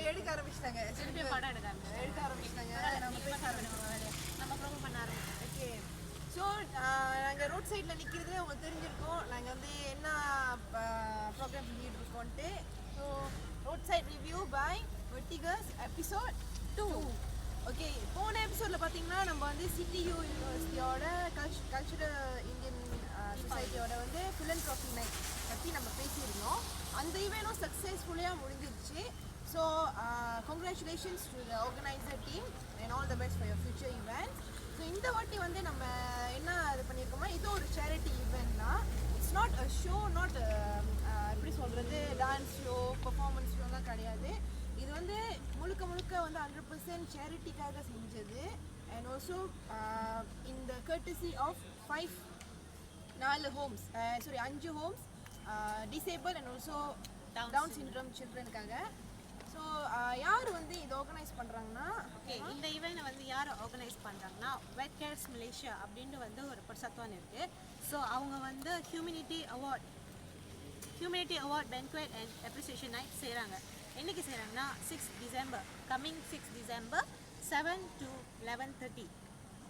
எடுக்க ஆரம்பிச்சிட்டாங்க. திருப்பி படம் எடுக்க ஆரம்பிச்சிட்டாங்க. நம்ம பேச ஆரம்பிச்சோம். நம்ம ப்ரோமோட் பண்ண ஆரம்பிச்சோம். ஓகே. ஸோ நாங்கள் ரோட் சைடில் நிற்கிறது உங்களுக்கு தெரிஞ்சிருக்கோம். நாங்கள் வந்து என்ன ப்ரோக்ராம் பண்ணிட்டு இருக்கோன்ட்டு. So road side review by Vettigars episode 2. Okay, போன எபிசோடில் பார்த்தீங்கன்னா நம்ம வந்து சிடியூ யூனிவர்சிட்டியோட கல்ச்சுரல் இந்தியன் சொசைட்டியோட வந்து ஃபிலன்த்ரோபி நைட் பற்றி நம்ம பேசியிருந்தோம். அந்த ஈவெண்ட்டும் சக்ஸஸ்ஃபுல்லாக முடிஞ்சிருச்சு. So congratulations to the organiser team and all the best for your future events. So இந்த வாட்டி வந்து நம்ம என்ன இது பண்ணியிருக்கோம்னா, இது ஒரு சேரிட்டி ஈவெண்ட் தான். It's not a show, not எப்படி சொல்கிறது, டான்ஸ் ஷோ, பர்ஃபார்மன்ஸ் ஷோலாம் கிடையாது. இது வந்து முழுக்க முழுக்க வந்து 100% சேரிட்டிக்காக செஞ்சது. அண்ட் ஆல்சோ இந்த courtesy of 4 homes, sorry 5 homes disabled and also Down syndrome சில்ட்ரனுக்காக. ஸோ யார் வந்து இது ஆர்கனைஸ் பண்ணுறாங்கன்னா, ஓகே, இந்த ஈவெண்ட்டை வந்து யார் ஆர்கனைஸ் பண்ணுறாங்கன்னா வெட் கேர்ஸ் மலேசியா அப்படின்ட்டு வந்து ஒரு சத்வான் இருக்குது. ஸோ அவங்க வந்து humanity award banquet and appreciation night செய்கிறாங்க. என்றைக்கு செய்கிறாங்கன்னா 6 டிசம்பர், கம்மிங் 6 டிசம்பர் 7 to 11:30,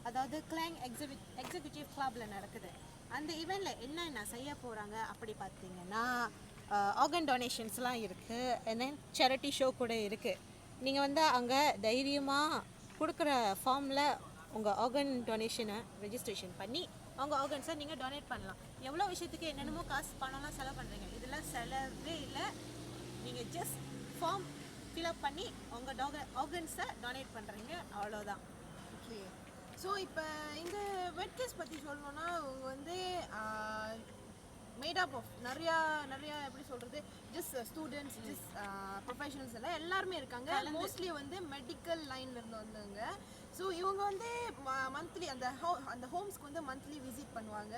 அதாவது கிளாங் எக்ஸிக்யூட்டிவ் கிளப்பில் நடக்குது. அந்த ஈவெண்ட்டில் என்னென்ன செய்ய போகிறாங்க அப்படி பார்த்தீங்கன்னா, ஆர்கன் டொனேஷன்ஸ்லாம் இருக்குது, அண்ட் தென் சேரிட்டி ஷோ கூட இருக்குது. நீங்கள் வந்து அங்கே தைரியமாக கொடுக்குற ஃபார்மில் உங்கள் ஆர்கன் டொனேஷனை ரெஜிஸ்ட்ரேஷன் பண்ணி அவங்க ஆர்கன்ஸை நீங்கள் டொனேட் பண்ணலாம். எவ்வளோ விஷயத்துக்கு என்னென்னமோ காசு பணம்லாம் செலவு பண்ணுறீங்க, இதெல்லாம் செலவே இல்லை. நீங்கள் ஜஸ்ட் ஃபார்ம் ஃபில்அப் பண்ணி உங்கள் ஆர்கன்ஸை டொனேட் பண்ணுறீங்க, அவ்வளோதான். ஓகே. ஸோ இப்போ இந்த வெட் கேஸ் பற்றி சொல்லணும்னா, அவங்க வந்து மேட் அப் ஆஃப் நிறையா எப்படி சொல்கிறது, ஜஸ்ட் ஸ்டூடெண்ட்ஸ், ஜஸ்ட் ப்ரொஃபஷனல்ஸ் எல்லாம் எல்லாருமே இருக்காங்க. மோஸ்ட்லி வந்து மெடிக்கல் லைனில் இருந்து வந்தவங்க. ஸோ இவங்க வந்து மந்த்லி அந்த ஹோம்ஸ்க்கு வந்து மந்த்லி விசிட் பண்ணுவாங்க,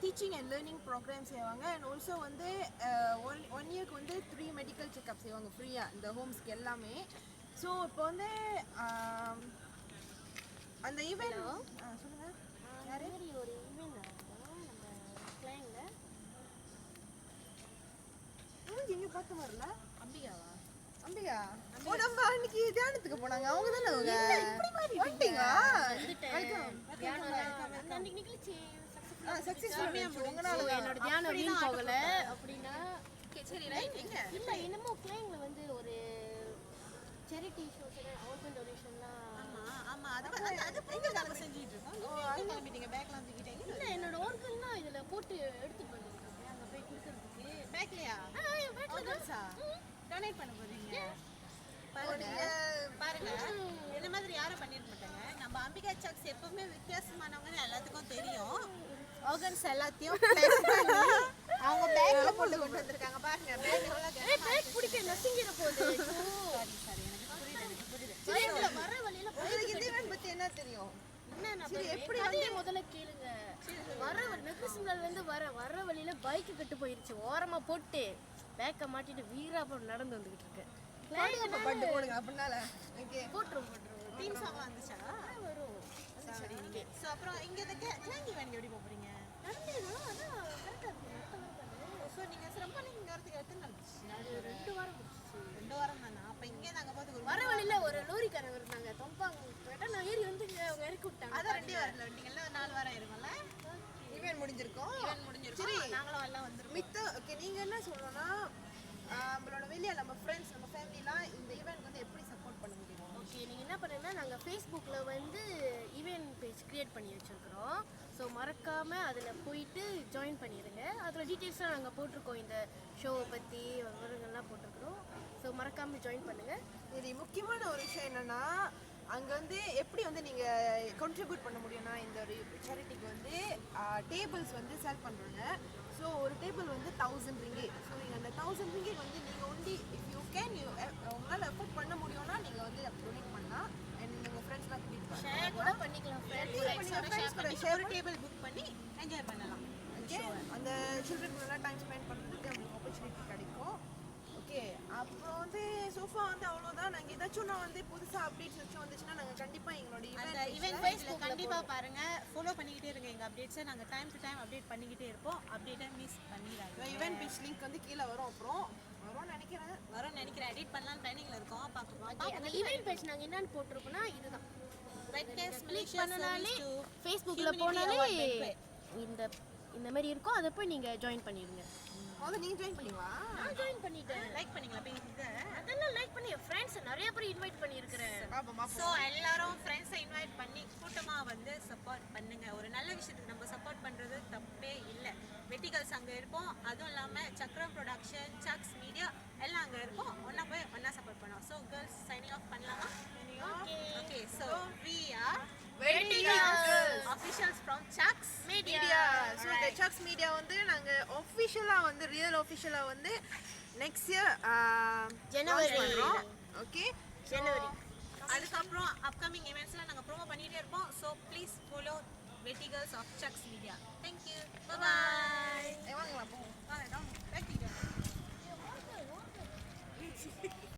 டீச்சிங் அண்ட் லேர்னிங் ப்ரோக்ராம் செய்வாங்க. அண்ட் ஆல்சோ வந்து ஒன் இயர்க்கு வந்து 3 மெடிக்கல் செக்அப் செய்வாங்க ஃப்ரீயாக இந்த ஹோம்ஸ்க்கு எல்லாமே. ஸோ இப்போ வந்து அந்த ஈவெண்ட் சொல்லுங்கள், யாரு ஒரு ஈவெண்ட் நம்ம கிளைங்கில் எங்கே பார்த்து வரல, அம்பிகாவா? அம்பிகா ஓ, நம்ம அன்னைக்கு தியானத்துக்கு போனாங்க, அவங்க தானே அவங்க வந்துட்டீங்களா? அன்னைக்கு நிகழ்ச்சி சக்ஸஸ்ஃபுல் உங்களால என்னோட தியானம் வீண் போகல அப்படின்னா. சரி, ரைட். எங்க இல்லை, என்னமோ கிளைங்கில் வந்து ஒரு சேரிட்டி ஷோஸ் ஆர்கன் டொனேஷன்லாம். ஆமாம், அது நாங்கள் செஞ்சுட்டு இருக்கோம். நீங்கள் கிளம்பிட்டீங்க, பேக்லாம் தூக்கிட்டீங்க. இல்லை, என்னோட ஆர்கன்லாம் இதில் போட்டு எடுத்துட்டு வந்துருக்கேன் அங்கே போய் கொடுக்கறதுக்கு. பேக்லையா? ஆர்கன்ஸா டொனேட் பண்ண போகிறீங்க? பாருங்க, இந்த மாதிரி யாரும் பண்ணிட மாட்டாங்க. நம்ம அம்பிகா சாக்ஸ் எப்பவுமே வித்தியாசமானவங்கன்னு எல்லாத்துக்கும் தெரியும். ஆர்கன்ஸ் எல்லாத்தையும் அவங்க பேக்ல போட்டு கொண்டு வந்திருக்காங்க. பாருங்க, பேக் பிடிக்க நசிங்கிற போகுது. சரி, எனக்கு புரியுது. வர வழியில இந்த ஈவெண்ட் பற்றி என்ன தெரியும்? எப்படி வந்து முதல்ல கேளுங்க. வர மெக்ரிசிம்ல இருந்து வர வழியில பைக்கு கட்டு போயிருச்சு, ஓரமா போட்டு பேக்கை மாட்டிட்டு வீராபுரம் நடந்து வந்துகிட்டு இருக்கேன். பட்டு போடுங்க அப்படின்னால. ஓகே, போட்டுரும் டீம் சாங் வந்துச்சா? வரும். சரி, நீங்க சோ அப்புறம் இங்க இருக்க கிளாங்கி வேண்டி எப்படி போறீங்க? நடந்துடும். அதான் கரெக்டா இருக்கு. சோ நீங்க ரொம்ப நீங்க வரதுக்கு எத்தனை நாள் ஆச்சு? 2 வாரம் முடிச்சு. 2 வாரம் தானா? அப்ப இங்கே நாங்க போறதுக்கு வர வழியில ஒரு லோரிக்காரங்க இருந்தாங்க, தொம்பாங்க நான் ஏறி வந்து அவங்க இறக்கி விட்டாங்க. அதான் 2 வாரம் இல்லை, நீங்க எல்லாம் 4 வாரம் இருக்கும்ல. ஈவெண்ட் முடிஞ்சிருக்கோம். சரி, நாங்களும் எல்லாம் வந்துருக்கோம். மித்த ஓகே, நீங்க என்ன சொல்லணும்னா, நம்மளோட வெளியே நம்ம ஃப்ரெண்ட்ஸ், நம்ம ஃபேமிலிலாம் இந்த ஈவெண்ட் வந்து எப்படி சப்போர்ட் பண்ண முடியும்? ஓகே, நீங்கள் என்ன பண்ணுங்கன்னா, நாங்கள் ஃபேஸ்புக்கில் வந்து ஈவெண்ட் பேஜ் க்ரியேட் பண்ணி வச்சுருக்குறோம். ஸோ மறக்காமல் அதில் போயிட்டு ஜாயின் பண்ணிடுங்க. அதில் டீட்டெயில்ஸ்லாம் நாங்கள் போட்டிருக்கோம், இந்த ஷோவை பற்றி விவரங்கள்லாம் போட்டிருக்கிறோம். ஸோ மறக்காமல் ஜாயின் பண்ணுங்கள். இது முக்கியமான ஒரு விஷயம் என்னென்னா, அங்கே வந்து எப்படி வந்து நீங்கள் கான்ட்ரிபியூட் பண்ண முடியும்னா, இந்த ஒரு சேரிட்டிக்கு வந்து டேபிள்ஸ் வந்து செல் பண்ணுறாங்க. ஸோ ஒரு டேபிள் வந்து 1000 ரிங்கிட். ஸோ நீங்கள் அந்த 1000 ரிங்கிட் வந்து நீங்கள் ஒன்லி இஃப் யூ கேன் உங்களால் எஃபோர்ட் பண்ண முடியும்னா நீங்கள் வந்து டொனேட் பண்ணலாம். அண்ட் உங்கள் ஃப்ரெண்ட்ஸ்லாம் கூட்டிகிட்டு ஷேர் கூட பண்ணிக்கலாம். ஒரு டேபிள் புக் பண்ணி என்ஜாய் பண்ணலாம். ஓகே, அந்த சில்ட்ரன் நல்லா டைம் ஸ்பெண்ட் பண்ணுறதுக்கு அவங்களுக்கு ஆப்பர்ச்சுனிட்டி கிடைக்கும். ஓகே, அப்புறம் வந்து சோஃபா வந்து அவ்வளோதான். நாங்க ஏதாச்சும் நான் வந்து புதுசா அப்டேட்ஸ் வச்சு வந்துச்சுன்னா நாங்க கண்டிப்பா எங்களோட அந்த ஈவென்ட் ஈவென்ட் பேஜ்ல கண்டிப்பா பாருங்க, ஃபாலோ பண்ணிக்கிட்டே இருங்க எங்க அப்டேட்ஸை. நாங்க டைம் டு டைம் அப்டேட் பண்ணிக்கிட்டே இருப்போம். அப்டேட்டை மிஸ் பண்ணிடாதீங்க. ஈவென்ட் பேஜ் லிங்க் வந்து கீழ வரும். அப்புறம் வரும்னு நினைக்கிறேன். வரும் நினைக்கிறேன், எடிட் பண்ணலாம் பிளானிங்ல இருக்கோம். அந்த ஈவென்ட் பேஜ் நாங்கள் என்னன்னு போட்டிருக்கோம்னா இதுதான். Red Case click Malaysia பண்ணனாலே Service to ஃபேஸ்புக்கில் Humanity போனாலே Award Banquet. இந்த மாதிரி இருக்கும். அதை போய் நீங்கள் ஜாயின் பண்ணிடுங்க. அத நீங்க ஜாயின் பண்ணீங்களா? நான் ஜாயின் பண்ணிட்டேன். லைக் பண்ணீங்களா பேஜ் இதை? அதெல்லாம் லைக் பண்ணி என் ஃப்ரெண்ட்ஸ் நிறைய பேர் இன்வைட் பண்ணியிருக்கிறேன். பாப்போம் ஸோ எல்லாரும் ஃப்ரெண்ட்ஸை இன்வைட் பண்ணி கூட்டமாக வந்து சப்போர்ட் பண்ணுங்க. ஒரு நல்ல விஷயத்துக்கு நம்ம சப்போர்ட் பண்ணுறது தப்பே இல்லை. வெட்டிகள்ஸ் அங்கே இருப்போம். அதுவும் இல்லாமல் சக்ரம் ப்ரொடக்ஷன், சக்ஸ் மீடியா எல்லாம் அங்கே இருப்போம். ஒன்றா போய் ஒன்றா சப்போர்ட் பண்ணுவோம். ஸோ கேர்ள்ஸ் சைனிங் ஆஃப் பண்ணலாமா? Okay so we are officials from Chucks media. So இந்த சக்ஸ் மீடியா வந்து நாங்க ஒஃபிஷியலா வந்து ரியல் ஒஃபிஷியலா வந்து நெக்ஸ்ட் இயர் ஜனவரி பண்றோம். Okay January. அதுக்கப்புறம் அப்கமிங் ஈவெண்ட்ஸ்லாம் நாங்கள் ப்ரோமோ பண்ணிகிட்டே இருப்போம். So please follow Vettigals of சக்ஸ் மீடியா. Thank you, bye. வாங்கலாம் போவோம். தேங்க்யூ.